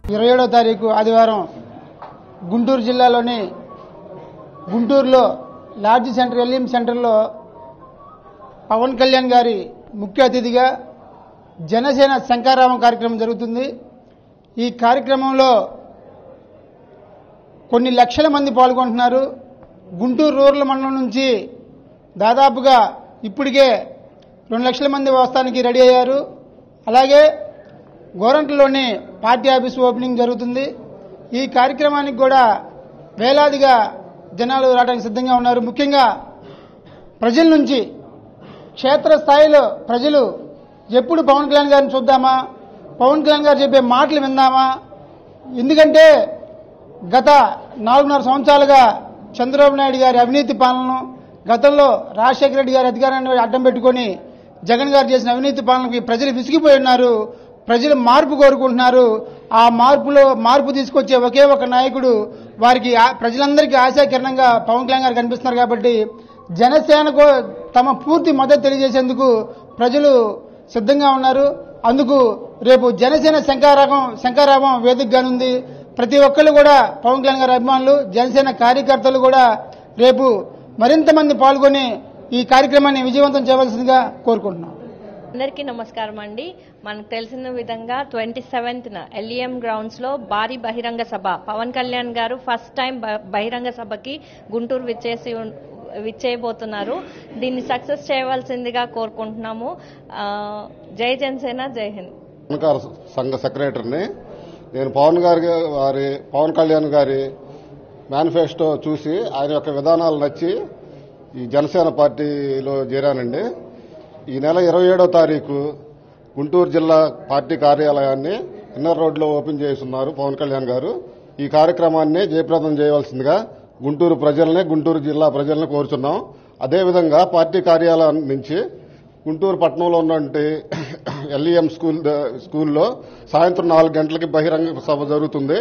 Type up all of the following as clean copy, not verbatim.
27వ తారీఖు ఆదివారం గుంటూరు జిల్లాలోని గుంటూరులో లార్జ్ సెంటర్ ఎల్ఎం సెంటర్లో పవన్ కళ్యాణ్ గారి ముఖ్య అతిథిగా జనసేన శంఖారావం కార్యక్రమం జరుగుతుంది. ఈ కార్యక్రమంలో కొన్ని లక్షల మంది పాల్గొంటున్నారు. గుంటూరు రూరల్ మండలం నుంచి దాదాపుగా ఇప్పటికే 2 లక్షల మంది వస్తానికి రెడీ అయ్యారు. అలాగే గోరంట్లలోని పార్టీ ఆఫీసు ఓపెనింగ్ జరుగుతుంది. ఈ కార్యక్రమానికి కూడా వేలాదిగా జనాలు రావడానికి సిద్ధంగా ఉన్నారు. ముఖ్యంగా ప్రజల నుంచి క్షేత్రస్థాయిలో ప్రజలు ఎప్పుడు పవన్ కళ్యాణ్ గారిని చూద్దామా, పవన్ కళ్యాణ్ గారు చెప్పే మాటలు విందామా, ఎందుకంటే గత 4.5 సంవత్సరాలుగా చంద్రబాబు నాయుడు గారి అవినీతి పాలనను, గతంలో రాజశేఖర రెడ్డి గారి అధికారాన్ని అడ్డం పెట్టుకుని జగన్ గారు చేసిన అవినీతి పాలనకి ప్రజలు విసిగిపోయి ఉన్నారు. ప్రజలు మార్పు కోరుకుంటున్నారు. ఆ మార్పు తీసుకొచ్చే ఒకే ఒక నాయకుడు వారికి ప్రజలందరికీ ఆశాకిరణంగా పవన్ కళ్యాణ్ గారు కనిపిస్తున్నారు. కాబట్టి జనసేనకు తమ పూర్తి మద్దతు తెలియజేసేందుకు ప్రజలు సిద్ధంగా ఉన్నారు. అందుకు రేపు జనసేన శంఖారావం వేదికగానుంది. ప్రతి ఒక్కళ్ళు కూడా పవన్ కళ్యాణ్ గారి అభిమానులు, జనసేన కార్యకర్తలు కూడా రేపు మరింత మంది పాల్గొని ఈ కార్యక్రమాన్ని విజయవంతం చేయవలసిందిగా కోరుకుంటున్నాం. అందరికీ నమస్కారం అండి. మనకు తెలిసిన విధంగా 27న ఎల్ఈఎం గ్రౌండ్స్ లో భారీ బహిరంగ సభ, పవన్ కళ్యాణ్ గారు ఫస్ట్ టైం బహిరంగ సభకి గుంటూరు విచ్చేయబోతున్నారు. దీన్ని సక్సెస్ చేయవలసిందిగా కోరుకుంటున్నాము. జై జనసేన, జై హింద్. సంఘ సెక్రటరీని నేను పవన్ కళ్యాణ్ గారి మేనిఫెస్టో చూసి ఆయన యొక్క విధానాలు నచ్చి ఈ జనసేన పార్టీలో చేరానండి. ఈ నెల 27వ తారీఖు గుంటూరు జిల్లా పార్టీ కార్యాలయాన్ని ఇన్నర్ రోడ్లో ఓపెన్ చేస్తున్నారు పవన్ కళ్యాణ్ గారు. ఈ కార్యక్రమాన్ని జయప్రదం చేయవలసిందిగా గుంటూరు జిల్లా ప్రజల్ని కోరుచున్నాం. అదేవిధంగా పార్టీ కార్యాలయం నుంచి గుంటూరు పట్టణంలో ఉన్నటువంటి ఎల్ఈఎం స్కూల్లో సాయంత్రం 4 గంటలకి బహిరంగ సభ జరుగుతుంది.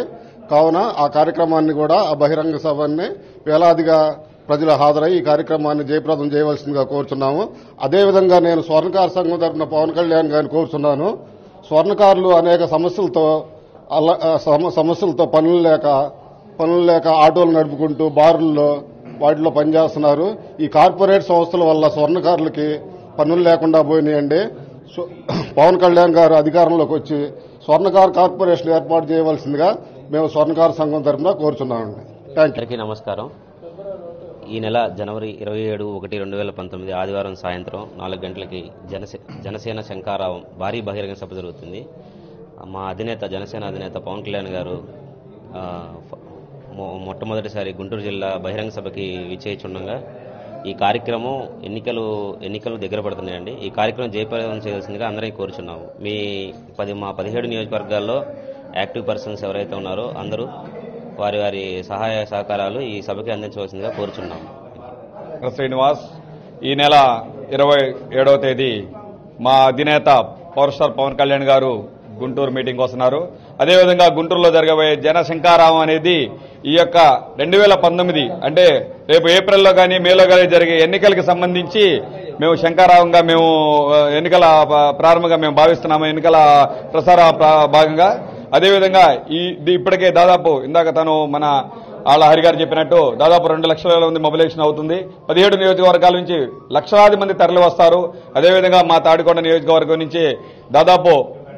కావున ఆ కార్యక్రమాన్ని కూడా, ఆ బహిరంగ సభని వేలాదిగా ప్రజలు హాజరై ఈ కార్యక్రమాన్ని జయప్రదం చేయవలసిందిగా కోరుచున్నాము. అదేవిధంగా నేను స్వర్ణకార సంఘం తరఫున పవన్ కళ్యాణ్ గారిని కోరుచున్నాను. స్వర్ణకారులు అనేక సమస్యలతో పనులు లేక ఆటోలు నడుపుకుంటూ బారుల్లో వాటిలో పనిచేస్తున్నారు. ఈ కార్పొరేట్ సంస్థల వల్ల స్వర్ణకారులకి పనులు లేకుండా పోయినాయండి. పవన్ కళ్యాణ్ గారు అధికారంలోకి వచ్చి స్వర్ణకార కార్పొరేషన్ ఏర్పాటు చేయవలసిందిగా మేము స్వర్ణకార సంఘం తరఫున కోరుచున్నామండి. అందరికీ నమస్కారం. ఈ నెల జనవరి 27/1/2019 ఆదివారం సాయంత్రం 4 గంటలకి జనసేన శంఖారావం భారీ బహిరంగ సభ జరుగుతుంది. మా జనసేన అధినేత పవన్ కళ్యాణ్ గారు మొట్టమొదటిసారి గుంటూరు జిల్లా బహిరంగ సభకి విచ్చేయుచుండగా ఈ కార్యక్రమం ఎన్నికలు దగ్గర పడుతున్నాయండి. ఈ కార్యక్రమం జయప్రదం చేయాల్సిందిగా అందరినీ కోరుచున్నాము. మా 17 నియోజకవర్గాల్లో యాక్టివ్ పర్సన్స్ ఎవరైతే ఉన్నారో అందరూ వారి సహాయ సహకారాలు ఈ సభకి అందించవలసిందిగా కోరుచున్నాము. శ్రీనివాస్, ఈ నెల 27వ తేదీ మా అధినేత పవర్ స్టార్ పవన్ కళ్యాణ్ గారు గుంటూరు మీటింగ్ వస్తున్నారు. అదేవిధంగా గుంటూరులో జరగబోయే జనశంఖారావం అనేది ఈ యొక్క 2019 అంటే రేపు ఏప్రిల్లో కానీ మేలో కానీ జరిగే ఎన్నికలకు సంబంధించి మేము శంఖారావంగా ఎన్నికల ప్రారంభంగా మేము భావిస్తున్నాము. ఎన్నికల ప్రసార భాగంగా అదేవిధంగా ఇప్పటికే దాదాపు ఇందాక మన హరి గారు చెప్పినట్టు దాదాపు 2 లక్షల మంది మొబిలైజేషన్ అవుతుంది. 17 నియోజకవర్గాల నుంచి లక్షలాది మంది తరలి వస్తారు. అదేవిధంగా మా తాడికొండ నియోజకవర్గం నుంచి దాదాపు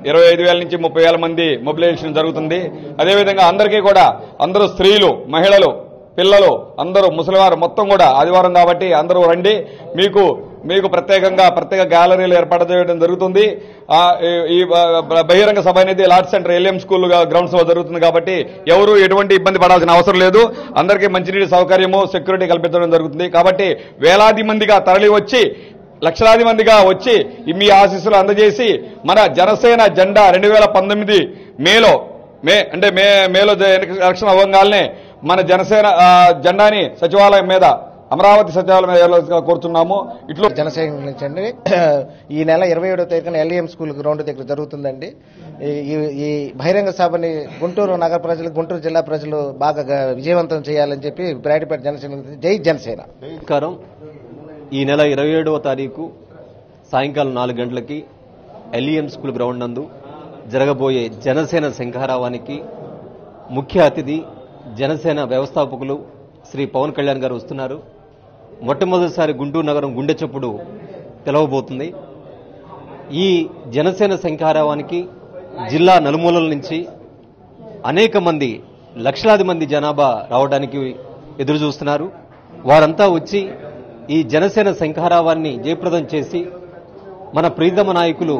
25,000 నుంచి 30,000 మంది మొబిలైజేషన్ జరుగుతుంది. అదేవిధంగా అందరికీ కూడా అందరూ స్త్రీలు, మహిళలు, పిల్లలు అందరూ ముసలివారు మొత్తం కూడా ఆదివారం కాబట్టి అందరూ రండి. మీకు ప్రత్యేక గ్యాలరీలు ఏర్పాటు చేయడం జరుగుతుంది. ఈ బహిరంగ సభ అనేది large centre LM school grounds లో జరుగుతుంది కాబట్టి ఎవరు ఎటువంటి ఇబ్బంది పడాల్సిన అవసరం లేదు. అందరికీ మంచినీటి సౌకర్యము, సెక్యూరిటీ కల్పించడం జరుగుతుంది. కాబట్టి వేలాది మందిగా తరలి వచ్చి, లక్షలాది మందిగా వచ్చి మీ ఆశీస్సులు అందజేసి మన జనసేన జెండా 2019 మేలో ఎలక్షన్ అవ్వగానే మన జనసేన జెండాని సచివాలయం మీద, అమరావతి సచివాలయం మీద కోరుతున్నాము. ఇట్లా జనసేన నుంచి అండి ఈ నెల 27వ తేదీన ఎల్ఈఎం స్కూల్ గ్రౌండ్ దగ్గర జరుగుతుందండి. ఈ బహిరంగ సభని గుంటూరు నగర ప్రజలు, గుంటూరు జిల్లా ప్రజలు బాగా విజయవంతం చేయాలని చెప్పి బ్రాడిపేట జనసేన, జై జనసేన. ఈ నెల 27వ తారీఖు సాయంకాలం 4 గంటలకి ఎల్ఈఎం స్కూల్ గ్రౌండ్ నందు జరగబోయే జనసేన శంఖారావానికి ముఖ్య అతిథి జనసేన వ్యవస్థాపకులు శ్రీ పవన్ కళ్యాణ్ గారు వస్తున్నారు. మొట్టమొదటిసారి గుంటూరు నగరం గుండె చప్పుడు తెలవబోతుంది. ఈ జనసేన శంఖారావానికి జిల్లా నలుమూలల నుంచి అనేక మంది, లక్షలాది మంది జనాభా రావడానికి ఎదురు చూస్తున్నారు. వారంతా వచ్చి ఈ జనసేన శంఖారావాన్ని జయప్రదం చేసి మన ప్రీతమ నాయకులు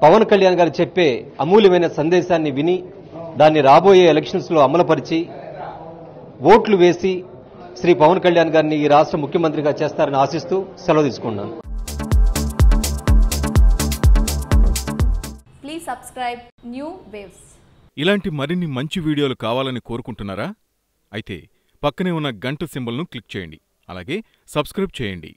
పవన్ కళ్యాణ్ గారు చెప్పే అమూల్యమైన సందేశాన్ని విని దాన్ని రాబోయే ఎలక్షన్స్ లో అమలుపరిచి ఓట్లు వేసి శ్రీ పవన్ కళ్యాణ్ గారిని ఈ రాష్ట్ర ముఖ్యమంత్రిగా చేస్తారని ఆశిస్తూ సెలవు తీసుకున్నాను. Please subscribe New Waves. ఇలాంటి మరిన్ని మంచి వీడియోలు కావాలని కోరుకుంటున్నారా? అయితే పక్కనే ఉన్న గంట సింబల్ను క్లిక్ చేయండి. అలాగే సబ్స్క్రైబ్ చేయండి.